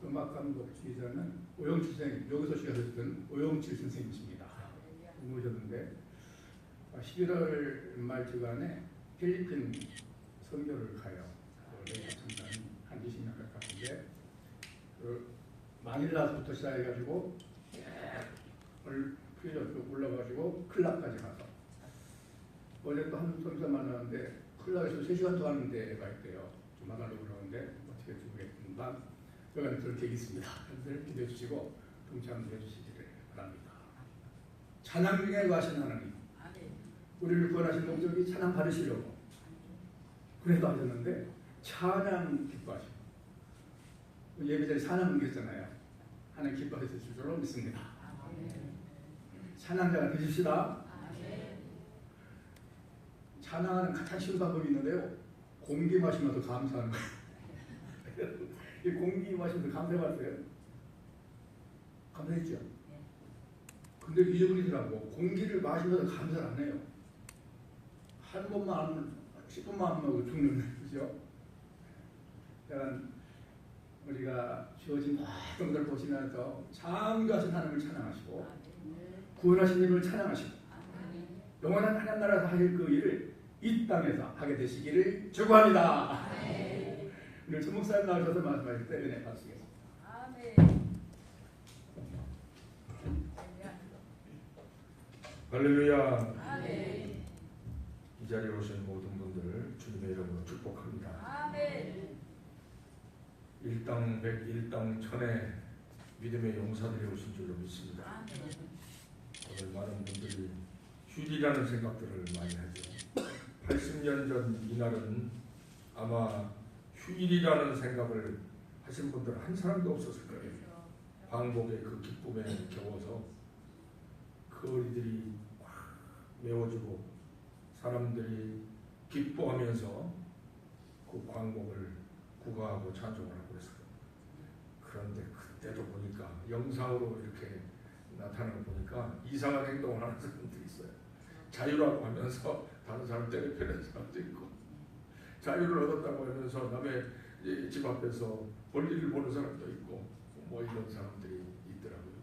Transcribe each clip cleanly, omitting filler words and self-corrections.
음악감독주의자는 오영칠 선생님, 여기서 시작했던 오영칠 선생님이십니다. 모셨는데 11월 말 주간에 필리핀 선교를 가요. 한 20년 가까운데 마닐라부터 시작해가지고 쭉 올라가지고 클라까지 가서 어제 또 한 선교 만나는데 클라에서 3시간 더 하는 데가 있대요. 조만간 올라오는데 어떻게 모르겠지만 여기는 그런 계획이 있습니다. 여러분들 기대해 주시고 동참해 주시기를 바랍니다. 찬양 중에 거하신 하나님, 우리를 구원하신 목적이 찬양 받으시려고 그래도 하셨는데 찬양 기뻐하시고 예배 전에 찬양 옮겼잖아요. 하나님 기뻐해 주실 줄로 믿습니다. 찬양자가 되십시다. 찬양하는 가장 쉬운 방법이 있는데요. 공기 마시면서 감사하는 거예요. 이 공기 마시면서 감사해봤어요? 감사했죠? 근데 잊어버리더라고. 공기를 마시면서 감사를 안 해요. 한 번만 하면 10분만 하면 죽는 거죠. 약간 우리가 주어진 모든 걸 보시면서 창조하신 하나님을 찬양하시고 구원하신 님을 찬양하시고 영원한 하나님 나라에서 하실 그 일을 이 땅에서 하게 되시기를 축원합니다. 오늘 주목사님 나오셔서 말씀하실 때 은혜 받으시겠습니다. 할렐루야. 이 자리에 오신 모든 분들 주님의 이름으로 축복합니다. 일당 백, 일당 천의 믿음의 용사들이 오신 줄로 믿습니다. 오늘 많은 분들이 휴일이라는 생각들을 많이 하죠. 80년 전 이날은 아마 휴일이라는 생각을 하신 분들은 한 사람도 없었을 거예요. 광복의 그 기쁨에 겨워서 거리들이 확 메워지고 사람들이 기뻐하면서 그 광복을 구가하고 찬송을 하고 그랬어요. 그런데 그때도 보니까 영상으로 이렇게 나타나는 거 보니까 이상한 행동을 하는 사람들이 있어요. 자유라고 하면서 다른 사람 때려패는 사람도 있고, 자유를 얻었다고 하면서 남의 집 앞에서 볼일을 보는 사람도 있고, 뭐 이런 사람들이 있더라고요.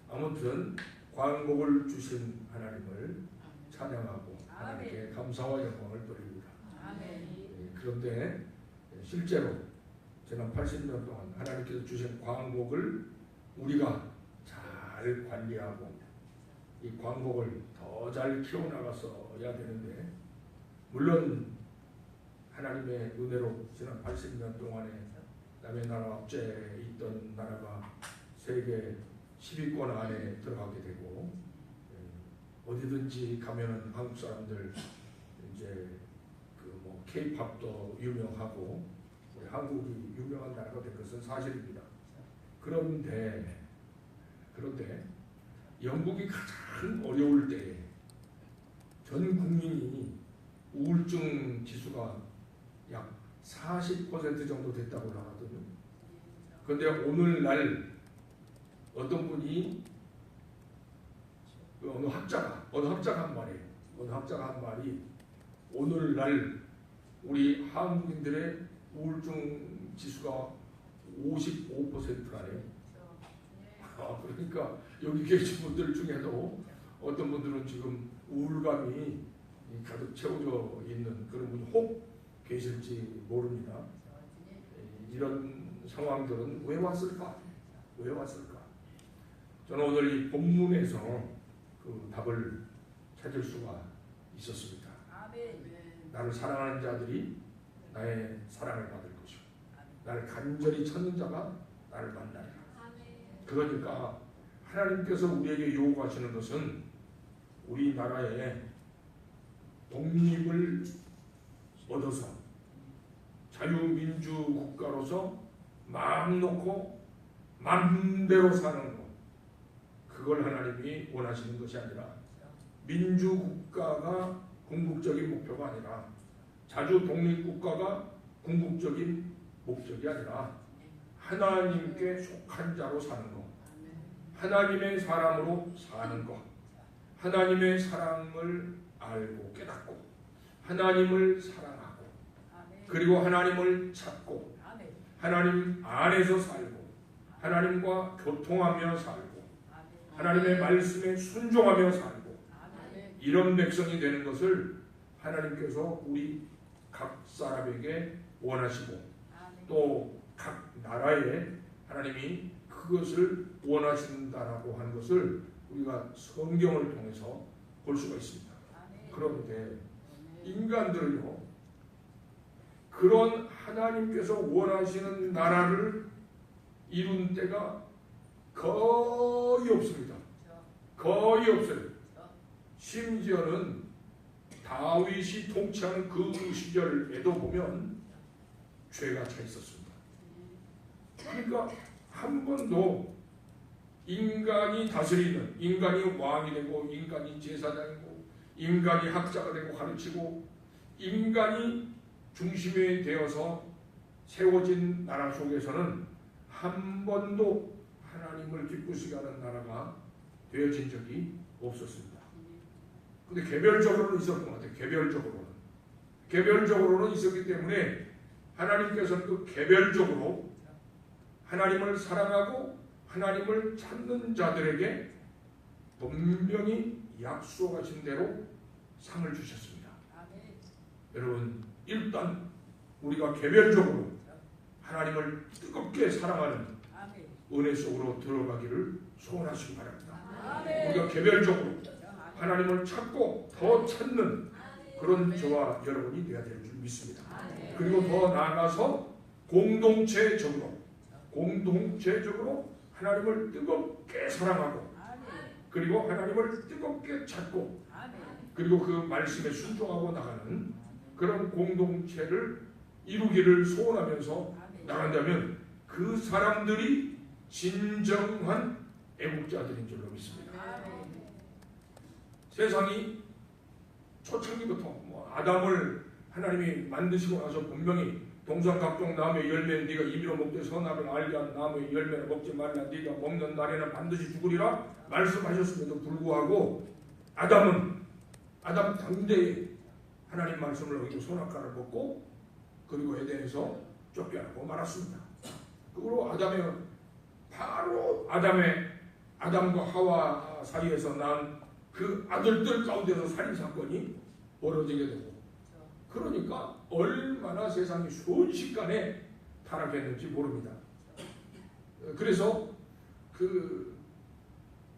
아무튼 광복을 주신 하나님을 찬양하고 하나님께 감사와 영광을 돌립니다. 그런데 실제로 지난 80년 동안 하나님께서 주신 광복을 우리가 잘 관리하고 이 광복을 더 잘 키워나가서야 되는데, 물론 하나님의 은혜로 지난 80년 동안에 남의 나라 앞제에 있던 나라가 세계 10위권 안에 들어가게 되고, 어디든지 가면은 한국 사람들 이제 그 뭐 K-팝도 유명하고 우리 한국이 유명한 나라가 된 것은 사실입니다. 그런데 영국이 가장 어려울 때 전 국민이 우울증 지수가 약 40% 정도 됐다고 하거든요. 그런데 오늘날 어떤 분이 어느 학자가 한 말이 오늘날 우리 한국인들의 우울증 지수가 55%라네요. 그러니까 여기 계신 분들 중에도 어떤 분들은 지금 우울감이 가득 채워져 있는 그런 분이 혹 계실지 모릅니다. 이런 상황들은 왜 왔을까? 저는 오늘 이 본문에서 그 답을 찾을 수가 있었습니다. 나를 사랑하는 자들이 나의 사랑을 받을 것이고 나를 간절히 찾는 자가 나를 만나리라. 그러니까 하나님께서 우리에게 요구하시는 것은 우리나라의 독립을 얻어서 자유민주 국가로서 마음 놓고 마음대로 사는 것, 그걸 하나님이 원하시는 것이 아니라 민주국가가 궁극적인 목표가 아니라 자주 독립국가가 궁극적인 목적이 아니라 하나님께 속한 자로 사는 것, 하나님의 사람으로 사는 것, 하나님의 사랑을 알고 깨닫고 하나님을 사랑하고 그리고 하나님을 찾고 하나님 안에서 살고 하나님과 교통하며 살고 하나님의 말씀에 순종하며 살고 이런 백성이 되는 것을 하나님께서 우리 각 사람에게 원하시고 또 각 나라에 하나님이 그것을 원하신다라고 하는 것을 우리가 성경을 통해서 볼 수가 있습니다. 그런데 인간들은요, 그런 하나님께서 원하시는 나라를 이룬 때가 거의 없습니다. 거의 없어요. 심지어는 다윗이 통치하는 그 시절에도 보면 죄가 차 있었습니다. 그러니까 한 번도 인간이 다스리는, 인간이 왕이 되고 인간이 제사장이고 인간이 학자가 되고 가르치고 인간이 중심이 되어서 세워진 나라 속에서는 한 번도 하나님을 기쁘시게 하는 나라가 되어진 적이 없었습니다. 근데 개별적으로는 있었던 것 같아요. 개별적으로는 있었기 때문에 하나님께서는 그 개별적으로 하나님을 사랑하고 하나님을 찾는 자들에게 분명히 약속하신 대로 상을 주셨습니다. 여러분, 일단 우리가 개별적으로 하나님을 뜨겁게 사랑하는 은혜 속으로 들어가기를 소원하시기 바랍니다. 우리가 개별적으로 하나님을 찾고 더 찾는 그런 저와 여러분이 되어야 될 줄 믿습니다. 그리고 더 나아가서 공동체적으로 하나님을 뜨겁게 사랑하고 그리고 하나님을 뜨겁게 찾고 그리고 그 말씀에 순종하고 나가는 그런 공동체를 이루기를 소원하면서 나간다면 그 사람들이 진정한 애국자들인 줄로 믿습니다. 세상이 초창기부터 아담을 하나님이 만드시고 나서 분명히 동산각종 나무의 열매는 네가 입으로 먹되 선악을 알게 한 나무의 열매를 먹지 말라. 네가 먹는 날에는 반드시 죽으리라 말씀하셨음에도 불구하고 아담 당대에 하나님 말씀을 어기고 선악과를 먹고 그리고 에덴에서 쫓겨나고 말았습니다. 그리고 아담과 하와 사이에서 난 그 아들들 가운데서 살인사건이 벌어지게 되고 그러니까 얼마나 세상이 순식간에 타락했는지 모릅니다. 그래서 그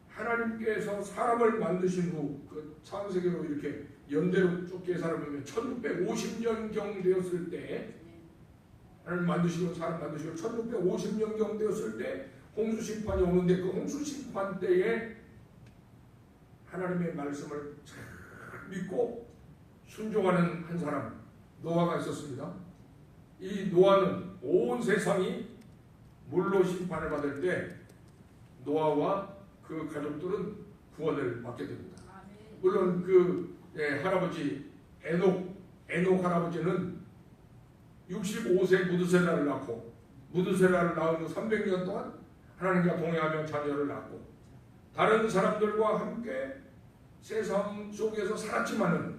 하나님께서 사람을 만드신 후 그 창세기로 이렇게 연대로 쭉 계산을 보면 1650년경 되었을 때 하나님 만드시고 사람 만드시고 1650년경 되었을 때 홍수 심판이 오는데 그 홍수 심판 때에 하나님의 말씀을 잘 믿고 순종하는 한 사람 노아가 있었습니다. 이 노아는 온 세상이 물로 심판을 받을 때 노아와 그 가족들은 구원을 받게 됩니다. 물론 그 할아버지 에녹 할아버지는 65세 무드셀라를 낳고 무드셀라를 낳은 후 300년 동안 하나님과 동행하며 자녀를 낳고 다른 사람들과 함께 세상 속에서 살았지만은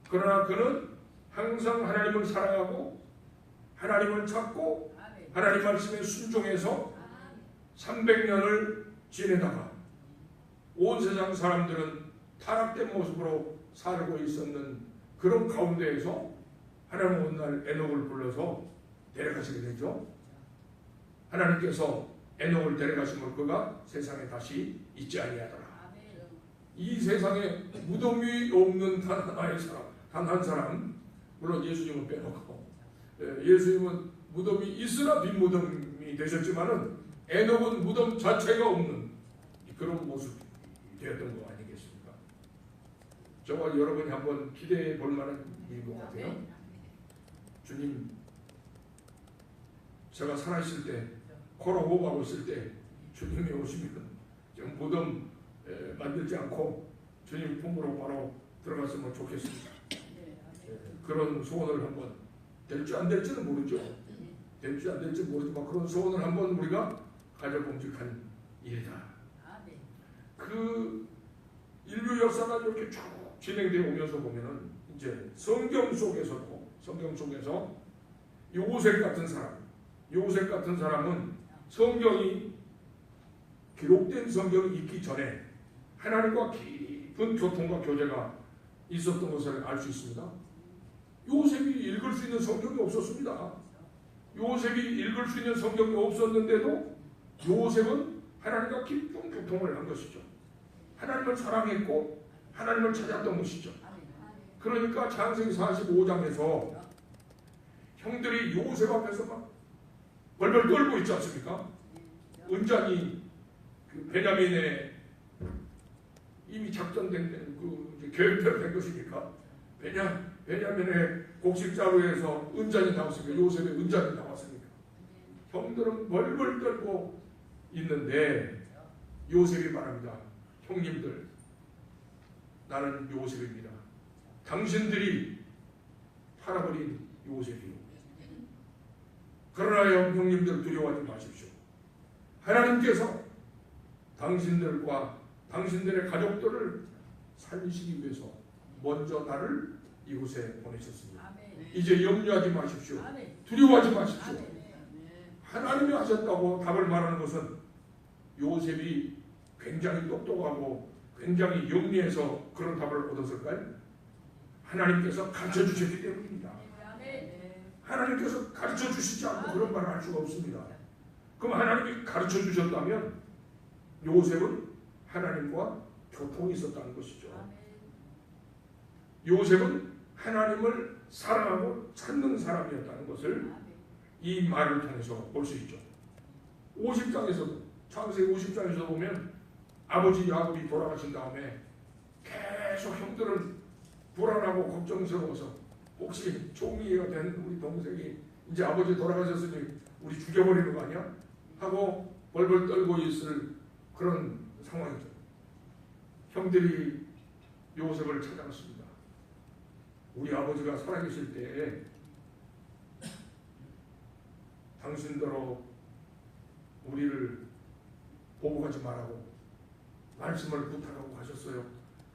그러나 그는 항상 하나님을 사랑하고 하나님을 찾고 하나님 말씀에 순종해서 300년을 지내다가 온 세상 사람들은 타락된 모습으로 살고 있었는 그런 가운데에서 하나님은 어느 날 에녹을 불러서 데려가시게 되죠. 하나님께서 에녹을 데려가심으로 그가 세상에 다시 있지 아니하더라. 이 세상에 무덤이 없는 단 하나의 사람, 단 한 사람, 물론 예수님은 빼놓고 예수님은 무덤이 있으나 빈 무덤이 되셨지만은 에녹은 무덤 자체가 없는 그런 모습이 되었던 거 아니겠습니까? 저와 여러분이 한번 기대해 볼 만한 일인 것 같아요. 주님, 제가 살아있을 때 코로 호흡하고 있을 때 주님이 오시면 좀 무덤 만들지 않고 주님 품으로 바로 들어갔으면 좋겠습니다. 그런 소원을 한번 될지 안 될지는 모르죠. 될지 안 될지 모르지만 그런 소원을 한번 우리가 가져봄직한 일이다. 그 인류 역사가 이렇게 쭉 진행되어 오면서 보면은 이제 성경 속에서 요셉 같은 사람은 성경이 기록된 성경이 있기 전에 하나님과 깊은 교통과 교제가 있었던 것을 알 수 있습니다. 요셉이 읽을 수 있는 성경이 없었습니다. 요셉이 읽을 수 있는 성경이 없었는데도 요셉은 하나님과 깊은 교통을 한 것이죠. 하나님을 사랑했고 하나님을 찾았던 것이죠. 그러니까 창세기 45장에서 형들이 요셉 앞에서 막 벌벌 떨고 있지 않습니까? 은장이 그 베냐민의 이미 작전된 그 계획대로 된 것이니까 베냐민의 곡식자루에서 은장이 나왔으니까 요셉의 은장이 나왔으니까 형들은 벌벌 떨고 있는데 요셉이 말합니다. 형님들, 나는 요셉입니다. 당신들이 팔아버린 요셉이요. 그러나 형님들 두려워하지 마십시오. 하나님께서 당신들과 당신들의 가족들을 살리시기 위해서 먼저 나를 이곳에 보내셨습니다. 이제 염려하지 마십시오. 두려워하지 마십시오. 하나님이 하셨다고 답을 말하는 것은 요셉이 굉장히 똑똑하고 굉장히 영리해서 그런 답을 얻었을까요? 하나님께서 가르쳐 주셨기 때문입니다. 하나님께서 가르쳐 주시지 않고 그런 말을 할 수가 없습니다. 그럼 하나님이 가르쳐 주셨다면 요셉은 하나님과 교통이 있었다는 것이죠. 요셉은 하나님을 사랑하고 찾는 사람이었다는 것을 이 말을 통해서 볼 수 있죠. 50장에서도 창세기 50장에서 보면 아버지 야곱이 돌아가신 다음에 계속 형들은 불안하고 걱정스러워서 혹시 총리가 된 우리 동생이 이제 아버지 돌아가셨으니 우리 죽여버리는 거 아니야? 하고 벌벌 떨고 있을 그런 상황이죠. 형들이 요셉을 찾아갔습니다. 우리 아버지가 살아계실 때에 당신더러 우리를 보복하지 말라고 말씀을 부탁하고 하셨어요.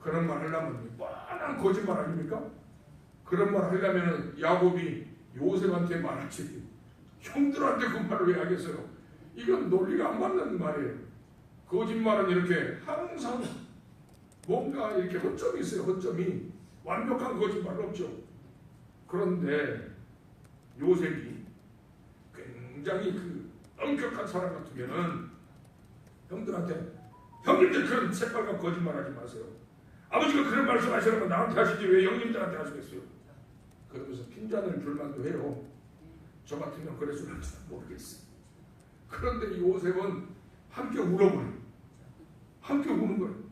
그런 말 하려면 뻔한 거짓말 아닙니까? 그런 말 하려면 야곱이 요셉한테 말하지 형들한테 그 말을 왜 하겠어요? 이건 논리가 안 맞는 말이에요. 거짓말은 이렇게 항상 뭔가 이렇게 허점이 있어요. 허점이 완벽한 거짓말은 없죠. 그런데 요셉이 굉장히 그 엄격한 사람 같으면은 형들한테 형님들 그런 새빨간 거짓말하지 마세요. 아버지가 그런 말씀하시라면 나한테 하시지 왜 형님들한테 하시겠어요? 그러면서 핀잔을 줄만도 해요. 저 같으면 그랬을지 모르겠어요. 그런데 요셉은 함께 울어버려요. 함께 우는 거예요.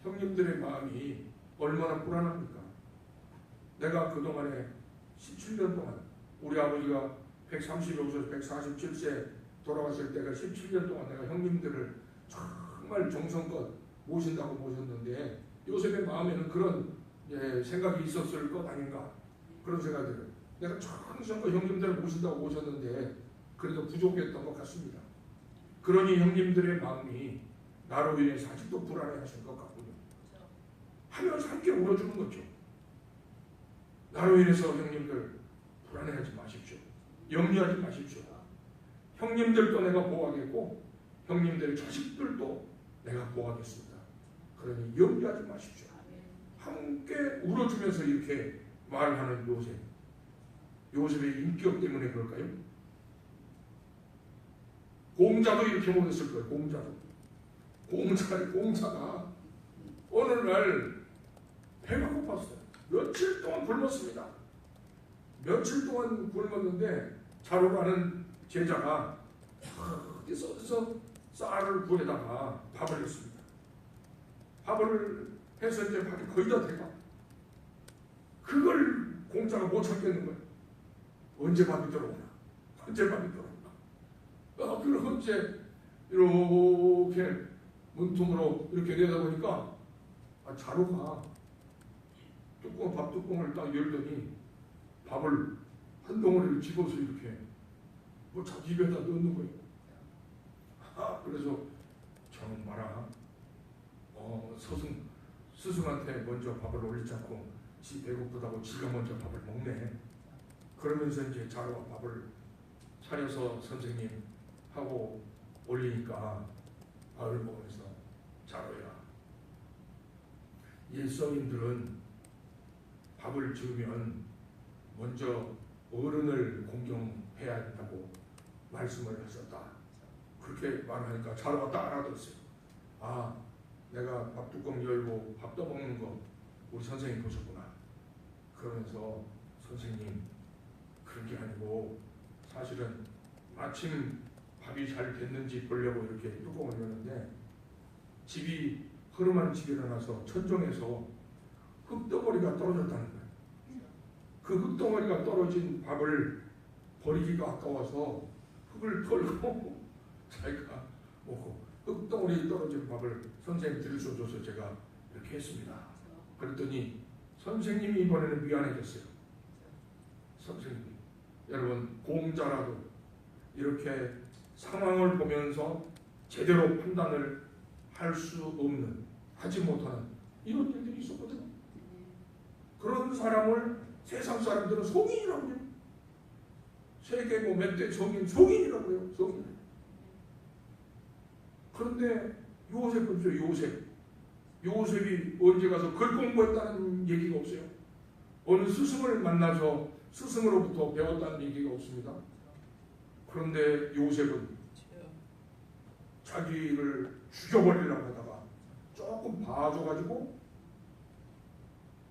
형님들의 마음이 얼마나 불안합니까? 내가 그동안에 17년 동안 우리 아버지가 130에 147세 돌아가실 때가 17년 동안 내가 형님들을 정말 정성껏 모신다고 모셨는데 요셉의 마음에는 그런 생각이 있었을 것 아닌가 그런 생각이 들어요. 내가 정성껏 형님들을 모신다고 모셨는데 그래도 부족했던 것 같습니다. 그러니 형님들의 마음이 나로 인해서 아직도 불안해하신 것 같군요. 하면서 함께 울어주는 거죠. 나로 인해서 형님들 불안해하지 마십시오. 염려하지 마십시오. 형님들도 내가 보호하겠고 형님들의 자식들도 내가 보호하겠습니다. 그러니 염려하지 마십시오. 함께 울어주면서 이렇게 말하는 요셉. 요셉의 인격 때문에 그럴까요? 공자도 이렇게 못했을 거예요. 공자가 어느 날 배가 고팠어요. 며칠 동안 굶었습니다. 며칠 동안 굶었는데 자러 가는 제자가 어디서 쌀을 구해다가 밥을 했습니다. 밥을 해서 이제 밥이 거의 다 돼가. 그걸 공자가 못 참겠는 거예요. 언제 밥이 들어오나? 그러고 이제 이렇게 문통으로 이렇게 내다보니까 자루가 밥 뚜껑을 딱 열더니 밥을 한 덩어리를 집어서 이렇게 자기 입에다 넣는 거예요. 그래서 저는 말아 스승한테 먼저 밥을 올리지 않고 지 배고프다고 지가 먼저 밥을 먹네. 그러면서 이제 자루와 밥을 차려서 선생님 하고 올리니까 밥을 먹으면서 자로야. 일성인들은 밥을 지으면 먼저 어른을 공경해야 한다고 말씀을 하셨다. 그렇게 말하니까 자로가 딱 알아들었어요. 아, 내가 밥 뚜껑 열고 밥 떠먹는 거 우리 선생님 보셨구나. 그러면서 선생님, 그런 게 아니고 사실은 마침 밥이 잘 됐는지 보려고 이렇게 뚜껑을 여는데 집이 허름한 집이라서 천정에서 흙덩어리가 떨어졌다는 거예요. 그 흙덩어리가 떨어진 밥을 버리기가 아까워서 흙을 털고 자기가 먹고, 흙덩어리 떨어진 밥을 선생님 들여줘서 제가 이렇게 했습니다. 그랬더니 선생님이 이번에는 미안해졌어요. 선생님, 여러분 공자라도 이렇게 상황을 보면서 제대로 판단을 할 수 없는, 하지 못하는 이런 일들이 있었거든요. 그런 사람을 세상 사람들은 성인이라고 해요. 세계 뭐 몇 대 성인이라고 해요. 성인. 그런데 요셉은 요셉이 언제 가서 글 공부했다는 얘기가 없어요. 어느 스승을 만나서 스승으로부터 배웠다는 얘기가 없습니다. 그런데 요셉은 자기를 죽여버리려고 하다가 조금 봐줘가지고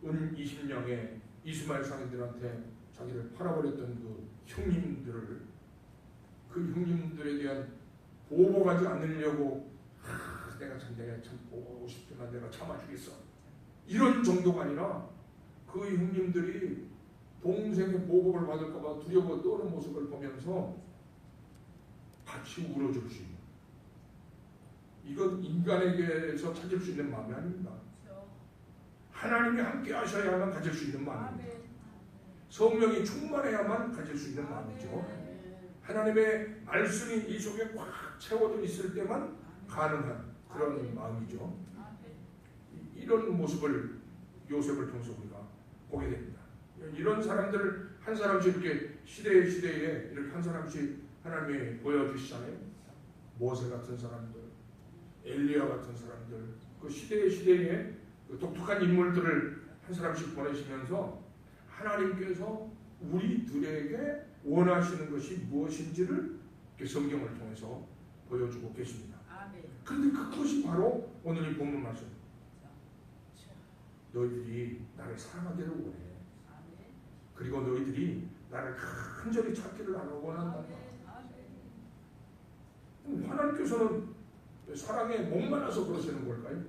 은 20냥의 이스마엘 상인들한테 자기를 팔아버렸던 그 형님들에 대한 보복하지 않으려고 내가 참 보고 싶지만 내가 참아주겠어, 이런 정도가 아니라 그 형님들이 동생의 보복을 받을까봐 두려워 떠는 모습을 보면서 같이 울어줄 수 있는, 이건 인간에게서 찾을 수 있는 마음이 아닙니다. 하나님이 함께 하셔야만 가질 수 있는 마음입니다. 성령이 충만해야만 가질 수 있는 마음이죠. 하나님의 말씀이 이 속에 꽉 채워져 있을 때만 가능한 그런 마음이죠. 이런 모습을 요셉을 통해서 우리가 보게 됩니다. 이런 사람들을 한 사람씩 이렇게 시대에 이렇게 한 사람씩 하나님이 보여주시잖아요. 모세 같은 사람들, 엘리야 같은 사람들, 그 시대에 그 독특한 인물들을 한 사람씩 보내시면서 하나님께서 우리들에게 원하시는 것이 무엇인지를 성경을 통해서 보여주고 계십니다. 그런데 그것이 바로 오늘 이 본문 말씀. 너희들이 나를 사랑하기를 원해. 그리고 너희들이 나를 간절히 찾기를 나를 원한다. 하나님께서는 사랑에 목말라서 그러시는 걸까요?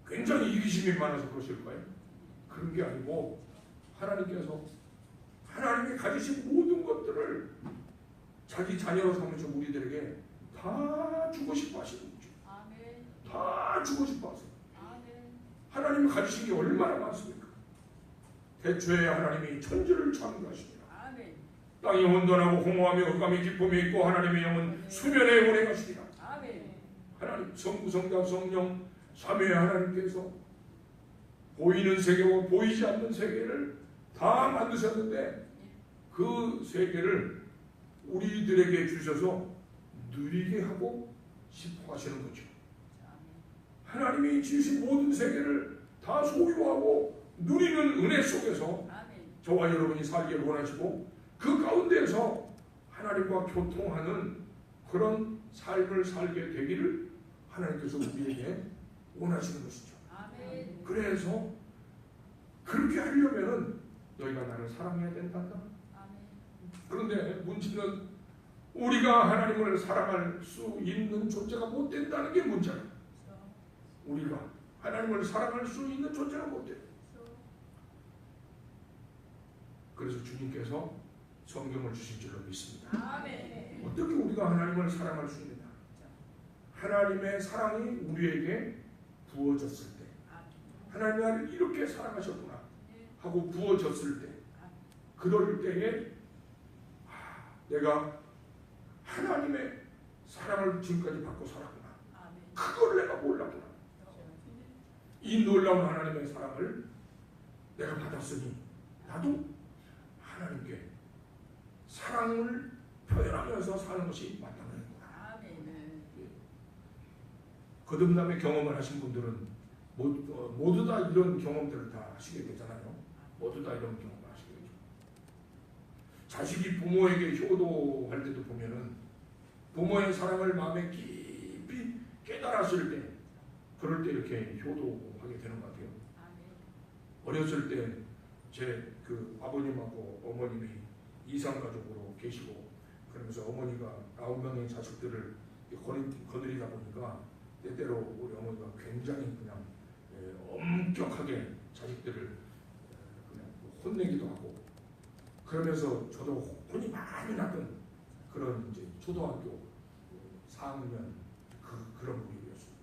굉장히 이기심이 많아서 그러실까요? 그런 게 아니고 하나님께서 하나님이 가지신 모든 것들을 자기 자녀로 삼으신 우리들에게 다 주고 싶어 하시는 거죠. 다 주고 싶어 하세요. 하나님이 가지신 게 얼마나 많습니까? 대초에 하나님이 천지를 창조하시니라. 땅이 혼돈하고 공허하며 흑암이 기쁨이 있고 하나님의 영은 수면에 오래 가시니라. 하나님 성부 성자 성령 삼위의 하나님께서 보이는 세계와 보이지 않는 세계를 다 만드셨는데 그 세계를 우리들에게 주셔서 누리게 하고 싶어 하시는 거죠. 하나님이 지으신 모든 세계를 다 소유하고 누리는 은혜 속에서 저와 여러분이 살기를 원하시고 그 가운데서 하나님과 교통하는 그런 삶을 살게 되기를 하나님께서 우리에게 원하시는 것이죠. 그래서 그렇게 하려면은 너희가 나를 사랑해야 된단다. 그런데 문제는 우리가 하나님을 사랑할 수 있는 존재가 못 된다는 게 문제예요. 우리가 하나님을 사랑할 수 있는 존재가 못 돼요. 그래서 주님께서 성경을 주신 줄로 믿습니다. 어떻게 우리가 하나님을 사랑할 수 있느냐? 하나님의 사랑이 우리에게 부어졌을 때, 하나님이 나를 이렇게 사랑하셨구나 하고 부어졌을 때, 그럴 때에 내가 하나님의 사랑을 지금까지 받고 살았구나. 그걸 내가 몰랐구나. 이 놀라운 하나님의 사랑을 내가 받았으니 나도 하나님께 사랑을 표현하면서 사는 것이 마땅하구나. 거듭남의 경험을 하신 분들은 모두 다 이런 경험들을 다 하시게 되잖아요. 모두 다 이런 경험을 하시게 되죠. 자식이 부모에게 효도할 때도 보면은 부모의 사랑을 마음에 깊이 깨달았을 때, 그럴 때 이렇게 효도하게 되는 것 같아요. 어렸을 때 제 그 아버님하고 어머님이 이상가족으로 계시고, 그러면서 어머니가 9명의 자식들을 거느리다 보니까 때때로 우리 어머니가 굉장히 그냥 엄격하게 자식들을 그냥 혼내기도 하고, 그러면서 저도 혼이 많이 났던 그런 이제 초등학교 4학년 그런 분위기였어요.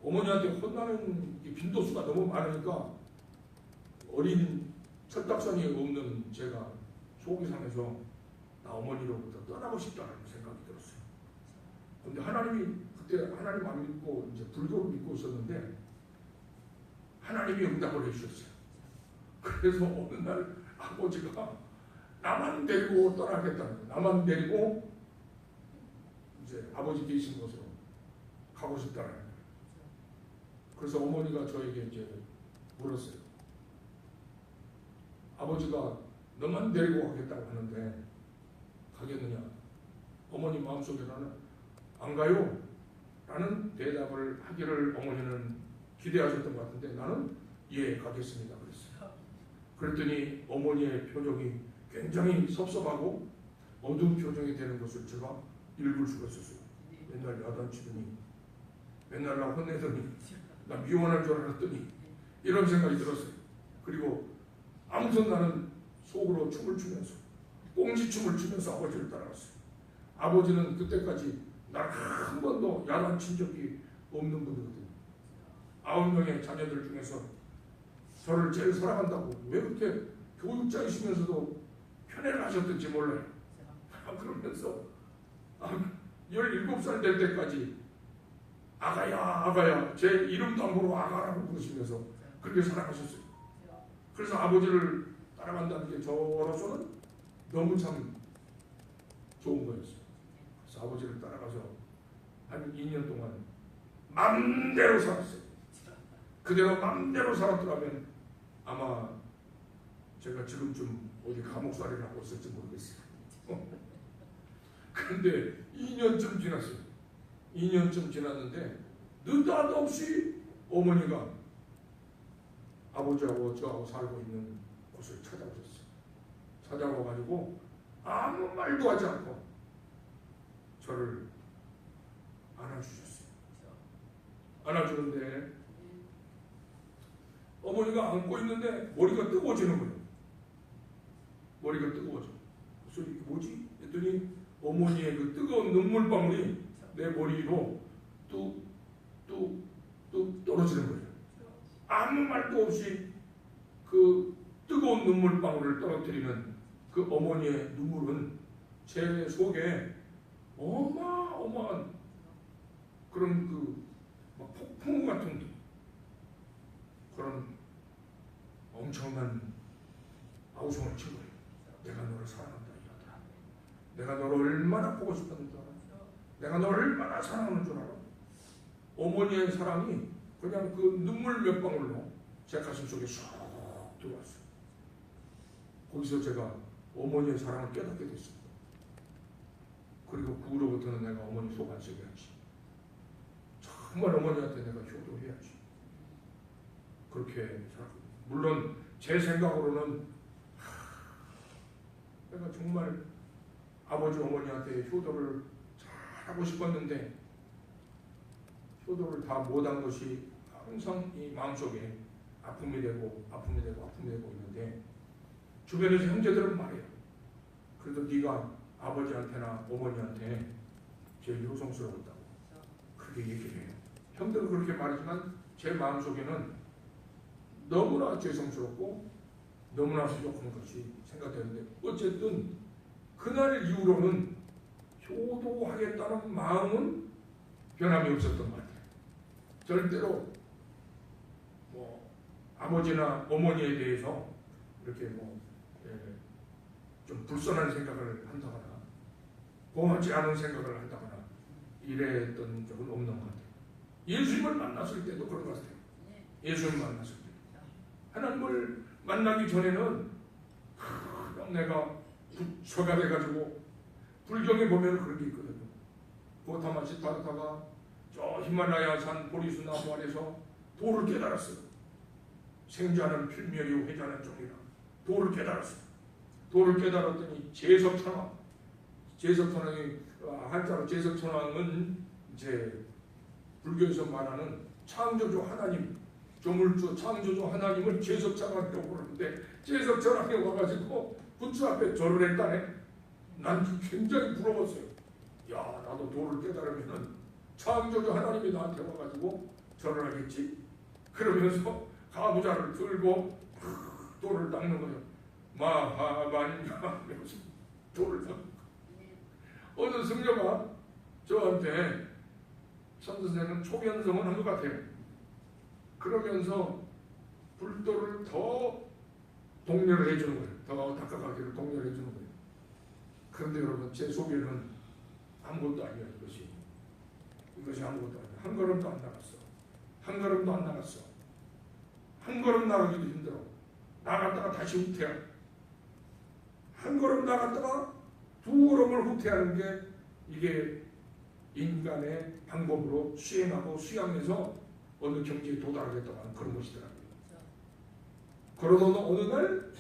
어머니한테 혼나는 빈도수가 너무 많으니까 어린 철딱선이 없는 제가 속이 상해서 나 어머니로부터 떠나고 싶다는 생각이 들었어요. 근데 하나님이 그때 하나님 안 믿고 이제 불교를 믿고 있었는데 하나님이 응답을 해주셨어요. 그래서 어느 날 아버지가 나만 데리고 떠나겠다는 거예요. 나만 데리고 이제 아버지 계신 곳으로 가고 싶다는 거예요. 그래서 어머니가 저에게 이제 물었어요. 아버지가 너만 데리고 가겠다고 하는데 가겠느냐? 어머니 마음속에는 안 가요 라는 대답을 하기를 어머니는 기대하셨던 것 같은데, 나는 예 가겠습니다 그랬어요. 그랬더니 어머니의 표정이 굉장히 섭섭하고 어두운 표정이 되는 것을 제가 읽을 수가 있었어요. 맨날 야단치더니, 맨날 나 혼내더니, 나 미워할 줄 알았더니, 이런 생각이 들었어요. 그리고 아무튼 나는 속으로 춤을 추면서, 꽁지춤을 추면서 아버지를 따라갔어요. 아버지는 그때까지 나를 한 번도 야단친 적이 없는 분이거든요. 9명의 자녀들 중에서 저를 제일 사랑한다고 왜 그렇게 교육자이시면서도 편애를 하셨던지 몰라요. 그러면서 17살 될 때까지 아가야 제 이름도 안 부르고 아가라고 부르시면서 그렇게 사랑하셨어요. 그래서 아버지를 따라간다는 게 저로서는 너무 참 좋은 거였어요. 그래서 아버지를 따라가서 한 2년 동안 맘대로 살았어요. 그대로 맘대로 살았더라면 아마 제가 지금쯤 어디 감옥살이를 하고 있을지 모르겠어요. 그런데 2년쯤 지났어요. 2년쯤 지났는데 느닷없이 어머니가 아버지하고 저하고 살고 있는 곳을 찾아오셨어요. 찾아와가지고 아무 말도 하지 않고 저를 안아주셨어요. 안아주는데 어머니가 안고 있는데 머리가 뜨거워지는 거예요. 머리가 뜨거워져. 그래서 이게 뭐지? 했더니 어머니의 그 뜨거운 눈물방울이 내 머리로 뚝뚝뚝 떨어지는 거예요. 아무 말도 없이 그 뜨거운 눈물방울을 떨어뜨리는 그 어머니의 눈물은 제 속에 어마어마한 그런 막 폭풍 같은 그런 엄청난 아우성을 친 거예요. 내가 너를 사랑한다 이러더라. 내가 너를 얼마나 보고 싶었는 줄 알아? 내가 너를 얼마나 사랑하는 줄 알아? 어머니의 사랑이 그냥 그 눈물 몇 방울로 제 가슴 속에 쏙 들어왔어요. 거기서 제가 어머니의 사랑을 깨닫게 됐습니다. 그리고 그 후로부터는 내가 어머니 속 안 썩여야지. 정말 어머니한테 내가 효도해야지. 그렇게 생각합니다. 물론 제 생각으로는 내가 정말 아버지 어머니한테 효도를 잘하고 싶었는데 효도를 다 못한 것이 항상 이 마음속에 아픔이 되고 있는데 주변에서 형제들은 말해요. 그래도 네가 아버지한테나 어머니한테 제일 효성스러웠다고 그렇게 얘기를 해요. 형들은 그렇게 말하지만 제 마음속에는 너무나 죄송스럽고 너무나 부족한 것이 생각되는데 어쨌든 그날 이후로는 효도하겠다는 마음은 변함이 없었던 것 같아요. 절대로 아버지나 어머니에 대해서 이렇게 좀 불선한 생각을 한다거나 고맙지 않은 생각을 한다거나 이랬던 적은 없는 것 같아요. 예수님을 만났을 때도 그런 것 같아요. 예수님을 만났을 때 하나님을 만나기 전에는 그냥 내가 부처가 돼가지고 불경에 보면 그런 게 있거든요. 고타마치 타르타가 저 히말라야 산 보리수 나무 아래서 도를 깨달았어요. 생자는 필멸이요 회자는 종이라. 도를 깨달았어요. 도를 깨달았더니 제석천왕, 제석천왕이 한자로 제석천왕은 이제 불교에서 말하는 창조주 하나님, 조물주 창조주 하나님을 제석천왕이라고 부르는데 제석천왕이 와가지고 부처 앞에 절을 했다네. 난 굉장히 부러웠어요. 야, 나도 도를 깨달으면은 창조주 하나님이 나한테 와가지고 절을 하겠지. 그러면서 가부좌를 들고 도를 닦는 거예요. 마하반야 하면서 도를 닦는 거예요. 어느 승려가 저한테 선생님은 초면성은 한 것 같아요. 그러면서 불도를 더 독려를 해주는 거예요. 더 닦아가기를 독려를 해주는 거예요. 그런데 여러분, 제 속에는 아무것도 아니에요. 이것이 아무것도 아니에요. 한 걸음도 안 나갔어. 한 걸음도 안 나갔어. 한 걸음 나가기도 힘들어. 나갔다가 다시 후퇴야. 한 걸음 나갔다가 두 걸음을 후퇴하는 게 이게 인간의 방법으로 수행하고 수양해서 어느 경지에 도달하겠다고 하는 그런 것이더라고요. 그러던 어느 날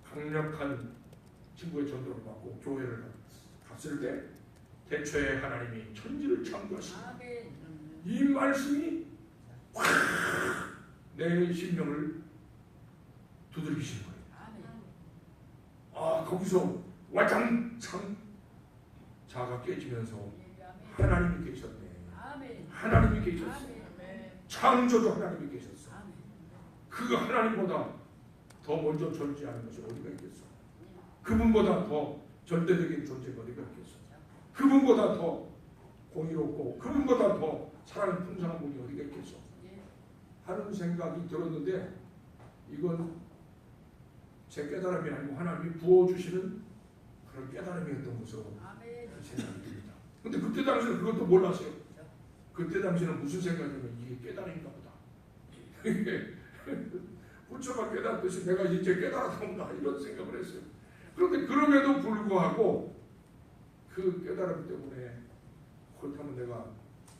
강력한 친구의 전도를 받고 교회를 갔을 때 대초에 하나님이 천지를 창조하시고 이 말씀이 확 내 심령을 두들기시는 거예요. 아, 거기서 와장창 자가 깨지면서 하나님이 계셨네. 하나님이 계셨어. 창조주 하나님이 계셨어. 그 하나님보다 더 먼저 존재하는 것이 어디가 있겠어. 그분보다 더 절대적인 존재가 어디가 있겠어. 그분보다 더 공의롭고 그분보다 더 사랑이 풍성한 분이 어디가 있겠어 하는 생각이 들었는데, 이건 제 깨달음이 아니고 하나님이 부어주시는 그런 깨달음이었던 것으로 생각이 듭니다. 근데 그때 당시는 그것도 몰랐어요. 그때 당시는 무슨 생각이냐면 이게 깨달음인가 보다. 이게 부처가 깨달았듯이 내가 이제 깨달았구나 이런 생각을 했어요. 그런데 그럼에도 불구하고 그 깨달음 때문에 그렇다면 내가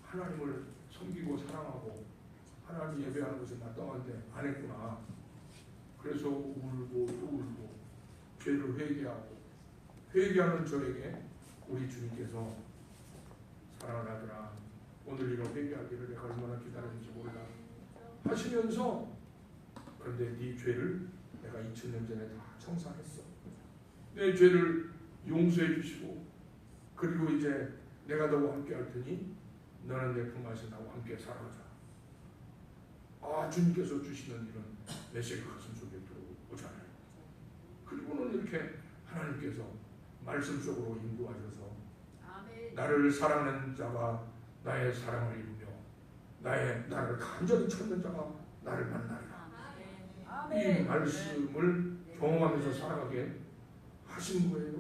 하나님을 섬기고 사랑하고 하나님 예배하는 것이 마땅한데 안 했구나. 그래서 울고 또 울고 죄를 회개하는 저에게 우리 주님께서 사랑을 하더라. 오늘 이런 회개하기를 내가 얼마나 기다렸는지 몰라 하시면서, 그런데 네 죄를 내가 2000년 전에 다 청산했어. 내 죄를 용서해 주시고, 그리고 이제 내가 너와 함께 할 테니 너는 내 품안에서 나와 함께 살아가자. 아, 주님께서 주시는 이런 메시지가 가슴 속에 들어오잖아요. 그리고는 이렇게 하나님께서 말씀 속으로 인도하셔서 나를 사랑하는 자가 나의 사랑을 이루며 나를 간절히 찾는 자가 나를 만나리라. 이 말씀을 경험하면서 살아가게 하신 거예요.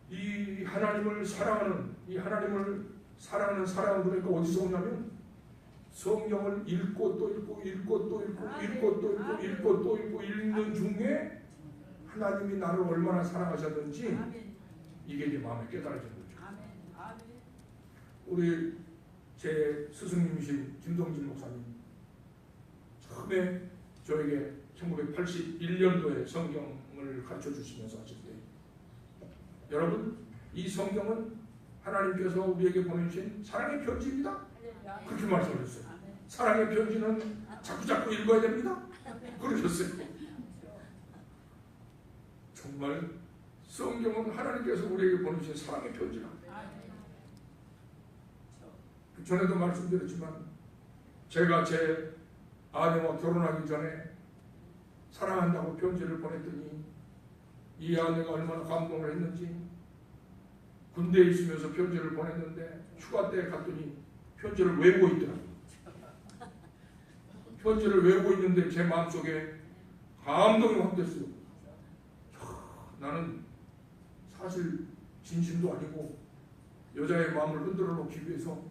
이 하나님을 사랑하는 사랑은 그러니까 어디서 오냐면 성경을 읽고 또 읽고 읽는 중에 하나님이 나를 얼마나 사랑하셨는지 이게 이제 마음에 깨달아지는 거죠. 우리 제 스승님이신 김동진 목사님 처음에 저에게 1981년도에 성경을 가르쳐 주시면서 하실 때, 여러분, 이 성경은 하나님께서 우리에게 보내주신 사랑의 편지입니다. 그렇게 말씀하셨어요. 사랑의 편지는 자꾸 읽어야 됩니다. 그러셨어요. 정말 성경은 하나님께서 우리에게 보내주신 사랑의 편지라. 전에도 말씀드렸지만 제가 제 아내와 결혼하기 전에 사랑한다고 편지를 보냈더니 이 아내가 얼마나 감동을 했는지, 군대에 있으면서 편지를 보냈는데 휴가 때 갔더니 편지를 외우고 있더라고요. 편지를 외우고 있는데 제 마음속에 감동이 확 됐어요. 나는 사실 진심도 아니고 여자의 마음을 흔들어 놓기 위해서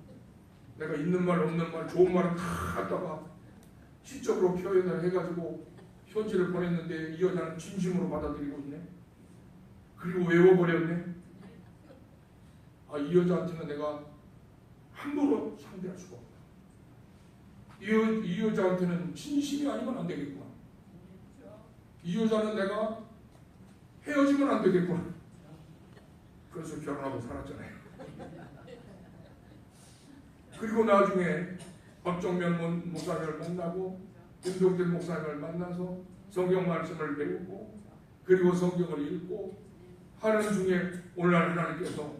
내가 있는 말 없는 말 좋은 말은 다 갖다가 시적으로 표현을 해가지고 편지를 보냈는데 이 여자는 진심으로 받아들이고 있네. 그리고 외워버렸네. 아, 이 여자한테는 내가 함부로 상대할 수가 없다. 이 여자한테는 진심이 아니면 안 되겠구나. 이 여자는 내가 헤어지면 안 되겠구나. 그래서 결혼하고 살았잖아요. 그리고 나중에 박정면 목사님을 만나고 김동길 목사님을 만나서 성경 말씀을 배우고 그리고 성경을 읽고 하는 중에 오늘날 하나님께서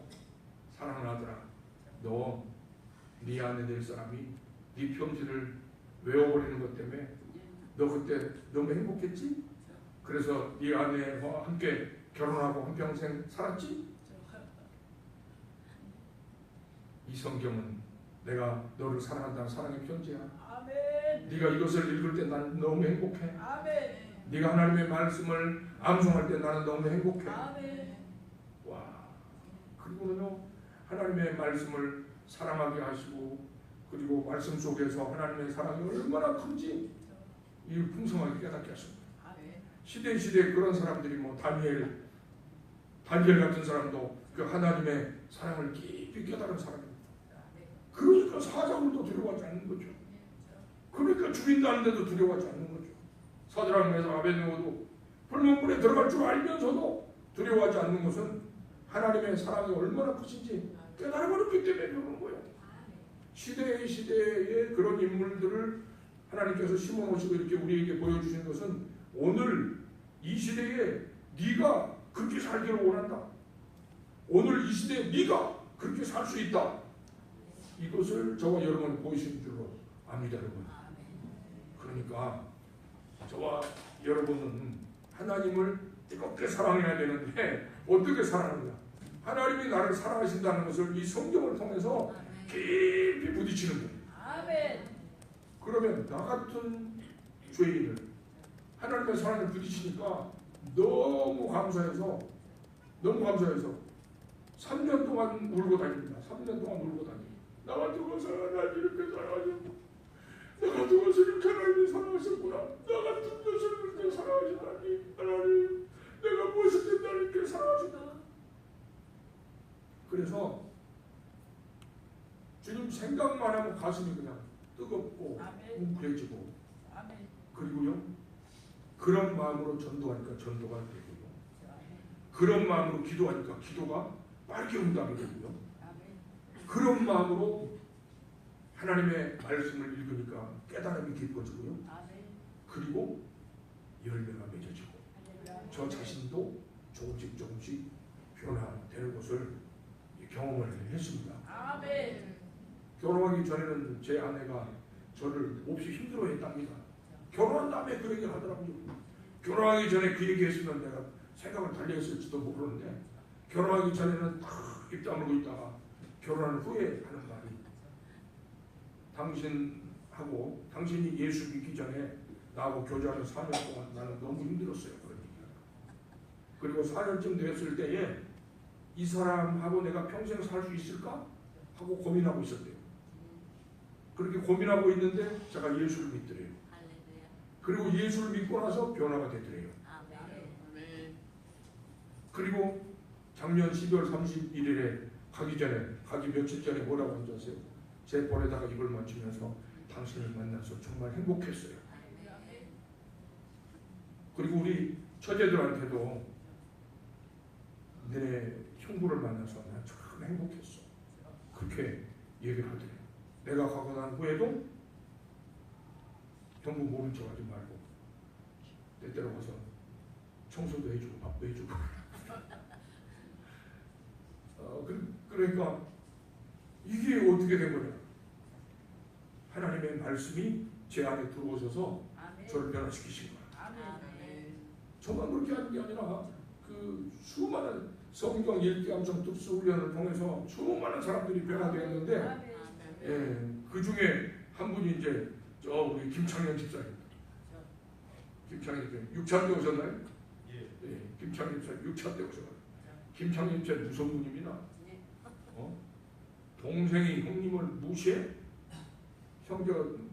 사랑하는 아들아, 너 네 안에 될 사람이 네 편지를 외워버리는 것 때문에 너 그때 너무 행복했지? 그래서 네 아내와 함께 결혼하고 한평생 살았지? 이 성경은 내가 너를 사랑한다는 사랑의 편지야. 아멘. 네가 이것을 읽을 때 나는 너무 행복해. 아멘. 네가 하나님의 말씀을 암송할 때 나는 너무 행복해. 아멘. 와, 그리고는요 하나님의 말씀을 사랑하게 하시고 그리고 말씀 속에서 하나님의 사랑이 얼마나 큰지 이 풍성하게 깨닫게 하십니다. 아멘. 시대에 그런 사람들이 뭐 다니엘 같은 사람도 그 하나님의 사랑을 깊이 깨달은 사람입니다. 그러니까 사자굴도 두려워하지 않는 거죠. 그러니까 죽인다는데도 두려워하지 않는 거죠. 사드락 메삭 아벳네고도 불문불에 들어갈 줄 알면서도 두려워하지 않는 것은 하나님의 사랑이 얼마나 크신지 깨달아버렸기 때문에 그러는 거예요. 시대에 그런 인물들을 하나님께서 심어놓으시고 이렇게 우리에게 보여주신 것은 오늘 이 시대에 네가 그렇게 살기를 원한다. 오늘 이 시대에 네가 그렇게 살 수 있다. 이것을 저와 여러분이 보이신 줄로 압니다, 여러분. 그러니까 저와 여러분은 하나님을 뜨겁게 사랑해야 되는데 어떻게 사랑하느냐? 하나님이 나를 사랑하신다는 것을 이 성경을 통해서 깊이 부딪히는 거예요. 아멘. 그러면 나 같은 죄인을 하나님의 사랑을 부딪히니까 너무 감사해서 3년 동안 울고 다닙니다. 3년 동안 울고 다니고 나 같은 것을 하나님 이렇게 사랑하셨고 나 같은 것을 이렇게 하나님이 사랑하셨구나. 나 같은 것을 이렇게 사랑하시다니 하나님 내가 무엇을 때문에 이렇게 사랑하시나. 그래서 주님 생각만 하면 가슴이 그냥 뜨겁고 뭉클해지고 아멘. 그리고요 그런 마음으로 전도하니까 전도가 되고요 그런 마음으로 기도하니까 기도가 빠르게 응답이 되고요 그런 마음으로 하나님의 말씀을 읽으니까 깨달음이 깊어지고요 그리고 열매가 맺어지고 저 자신도 조금씩 변화되는 것을 경험을 했습니다. 아멘. 결혼하기 전에는 제 아내가 저를 몹시 힘들어했답니다. 결혼한 다음에 그 얘기를 하더라고요. 결혼하기 전에 그 얘기했으면 내가 생각을 달리 했을지도 모르는데 결혼하기 전에는 다 입 다물고 있다가 결혼한 후에 하는 말이 당신이 예수 믿기 전에 나하고 교제하는 4년 동안 나는 너무 힘들었어요. 그런 얘기가. 그리고 4년쯤 됐을 때에 이 사람하고 내가 평생 살 수 있을까? 하고 고민하고 있었대요. 그렇게 고민하고 있는데 제가 예수를 믿더래요. 그리고 예수를 믿고 나서 변화가 되더래요. 그리고 작년 12월 31일에 가기 며칠 전에 뭐라고 한지 아세요? 제 볼에다가 입을 맞추면서 당신을 만나서 정말 행복했어요. 그리고 우리 처제들한테도 내 형부를 만나서 난 참 행복했어. 그렇게 얘기를 하더래요. 내가 가고 난 후에도 형부 모른 척 하지 말고 때때로 가서 청소도 해주고 밥도 해주고 그러니까 이게 어떻게 된 거냐? 하나님의 말씀이 제 안에 들어오셔서 저를 변화시키신 거야. 저만 그렇게 하는 게 아니라 그 수많은 성경 읽기 암송 특수 훈련을 통해서 수많은 사람들이 변화되었는데 그 중에 한 분이 이제 우리 김창현 집사님. 김창현 집사님 6차 때 오셨나요? 예. 김창현 집사님 6차 때 오셔가지고 김창현 제 무서운 분입니다. 동생이 형님을 무시해? 형제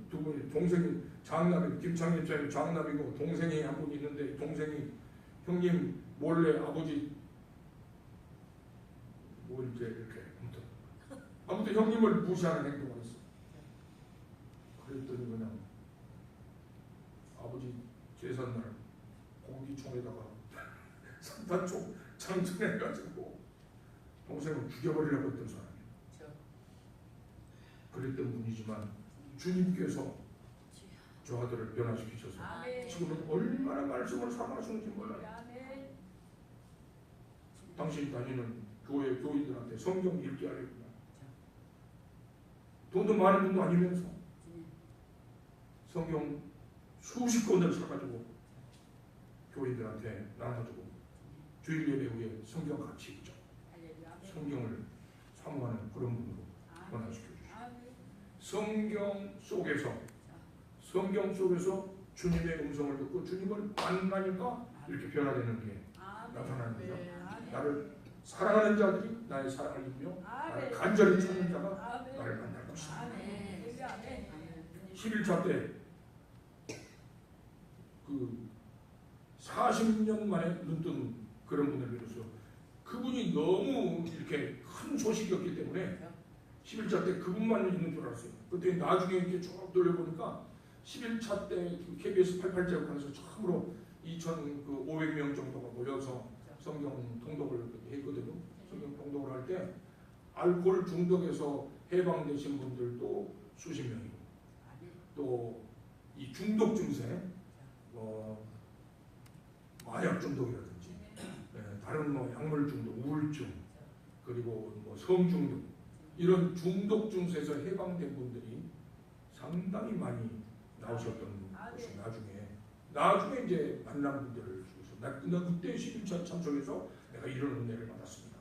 두 분이 동생이 장남이 김창현 제 장남이고 동생이 한 분 있는데 동생이 형님 몰래 아버지 뭐 이렇게 아무튼 형님을 무시하는 행동을 했어. 그랬더니 그냥 아버지 제삿날 공기총에다가 산탄총 장전해가지고 동생을 죽여버리려고 했던 사람이에요. 그랬던 분이지만 주님께서 저 아들을 변화시키셔서 지금은 얼마나 말씀을 사모하시는지 몰라요. 당신 다니는 교회 교인들한테 성경 읽게 하려고요. 돈도 많은 분도 아니면서 성경 수십 권을 사가지고 교인들한테 나눠주고 주일 예배 후에 성경 같이 읽죠. 성경을 사모하는 그런 분으로 변화시켜 주시고 성경 속에서 주님의 음성을 듣고 주님을 만나니까 이렇게 변화되는 게 나타나는 거죠. 나를 사랑하는 자들이 나의 사랑을 입며 나를 간절히 찾는 자가 나를 만날 것이다. 11차 때 그 40년 만에 눈뜬 그런 분을 비로소 그분이 너무 이렇게 큰 소식이었기 때문에 11차 때 그분만 있는 줄 알았어요. 그때 나중에 이렇게 쭉 돌려보니까 11차 때 KBS 88제국관에서 처음으로 2,500명 정도가 모여서 성경 통독을 했거든요. 성경 통독을 할 때 알코올 중독에서 해방되신 분들도 수십 명이고 또 이 중독 증세 마약 중독이라든지 다른 뭐 약물 중독, 우울증 그리고 뭐 성중독 이런 중독 증세에서 해방된 분들이 상당히 많이 나오셨던 것이 나중에 이제 만난 분들을 중에서 나 그때 11차 참석에서 내가 이런 은혜를 받았습니다.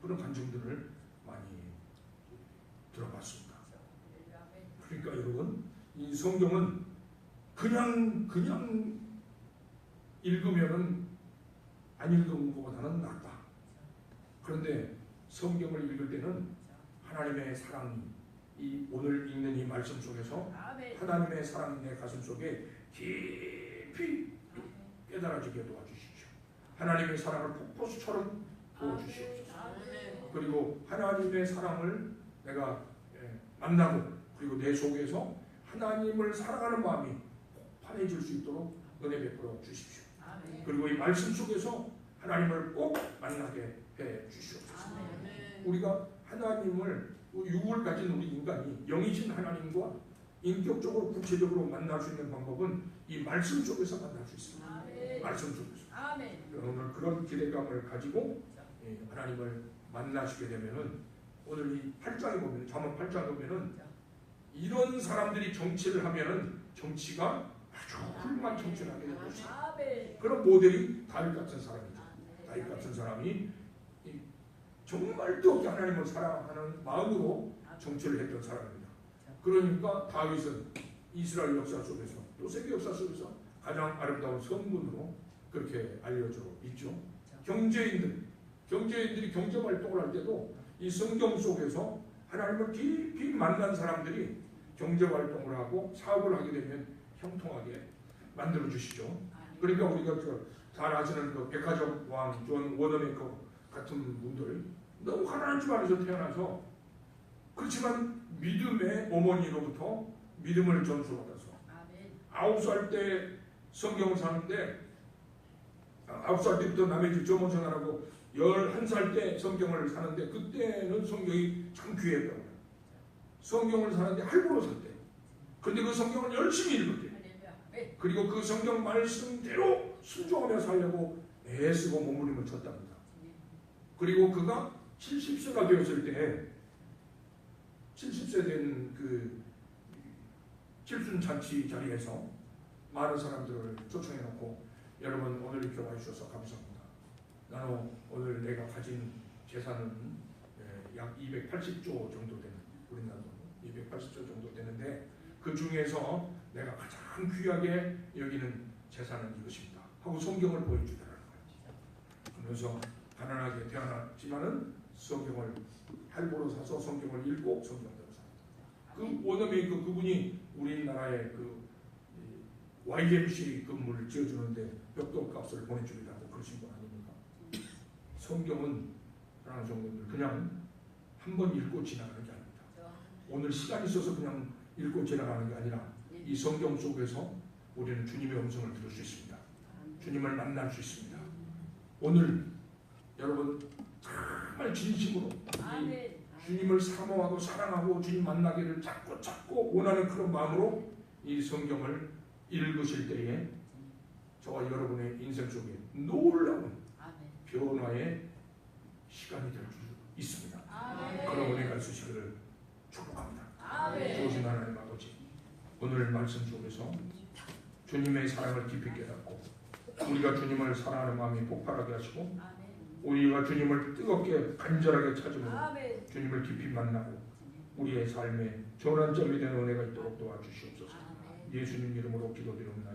그런 간증들을 많이 들어봤습니다. 그러니까 여러분 이 성경은 그냥 읽으면은 안 읽은 것보다는 낫다. 그런데 성경을 읽을 때는 하나님의 사랑이 이 오늘 읽는 이 말씀 속에서 하나님의 사랑이 내 가슴 속에 깊이 깨달아지게 도와주십시오. 하나님의 사랑을 폭포수처럼 부어주시옵소서. 그리고 하나님의 사랑을 내가 만나고 그리고 내 속에서 하나님을 사랑하는 마음이 폭발해질 수 있도록 은혜 베풀어 주십시오. 그리고 이 말씀 속에서 하나님을 꼭 만나게 해 주시옵소서. 우리가 하나님을 육을 가진 우리 인간이 영이신 하나님과 인격적으로 구체적으로 만날 수 있는 방법은 이 말씀 속에서 만날 수 있습니다. 말씀 속에서. 오늘 그런 기대감을 가지고 하나님을 만나시게 되면은 오늘 이 8장에 보면 잠언 8장에 보면은 이런 사람들이 정치를 하면은 정치가 아주 훌륭한 정치를 하게 될 것이다. 그런 모델이 다윗 같은 사람이죠. 다윗 같은 사람이 정말 뜨겁게 하나님을 사랑하는 마음으로 정치를 했던 사람입니다. 그러니까 다윗은 이스라엘 역사 속에서 또 세계 역사 속에서 가장 아름다운 성군으로 그렇게 알려져 있죠. 경제인들이 경제 활동을 할 때도 이 성경 속에서 하나님을 깊이 만난 사람들이 경제 활동을 하고 사업을 하게 되면 형통하게 만들어 주시죠. 그러니까 우리가 잘 아시는 그 백화점 왕 존 워너메이커 같은 분들 너무 가난한 집안에서 태어나서 그렇지만 믿음의 어머니로부터 믿음을 전수받아서 9살 때 성경을 사는데 9살 때부터 남의 집 점원 생활하고 11살 때 성경을 사는데 그때는 성경이 참 귀했다고 해요. 성경을 사는데 할부로 샀대요. 그런데 그 성경을 열심히 읽었대요. 그리고 그 성경 말씀대로 순종하며 살려고 애쓰고 몸부림을 쳤답니다. 그리고 그가 70세가 되었을 때 70세 된 그 칠순잔치 자리에서 많은 사람들을 초청해놓고 여러분 오늘 이렇게 와주셔서 감사합니다. 나는 오늘 내가 가진 재산은 약 280조 정도 되는 우리나라 돈 280조 정도 되는데 그 중에서 내가 가장 귀하게 여기는 재산은 이것입니다 하고 성경을 보여주더라는 거예요. 그래서 가난하게 태어났지만은 성경을 할부로 사서 성경을 읽고 성경대로 삽니다. 그 원어민 그분이 우리나라의 그 YMCA 건물을 지어주는데 벽돌 값을 보내주리라고 그러신 분 아닙니까? 성경은 사랑하는 성도님들 그냥 한 번 읽고 지나가는 게 아닙니다. 오늘 시간이 있어서 그냥 읽고 지나가는 게 아니라 이 성경 속에서 우리는 주님의 음성을 들을 수 있습니다. 주님을 만날 수 있습니다. 오늘 여러분 정말 진심으로 아멘. 주님을 사모하고 사랑하고 주님 만나기를 찾고 원하는 그런 마음으로 이 성경을 읽으실 때에 저와 여러분의 인생 속에 놀라운 변화의 시간이 될 수 있습니다. 그런 은혜가 있으시기를 축복합니다. 좋으신 하나님 아버지, 오늘 말씀 속에서 주님의 사랑을 깊이 깨닫고 우리가 주님을 사랑하는 마음이 폭발하게 하시고 우리가 주님을 뜨겁게 간절하게 찾으며 주님을 깊이 만나고 우리의 삶의 전환점이 되는 은혜가 있도록 도와주시옵소서. 예수님 이름으로 기도드립니다.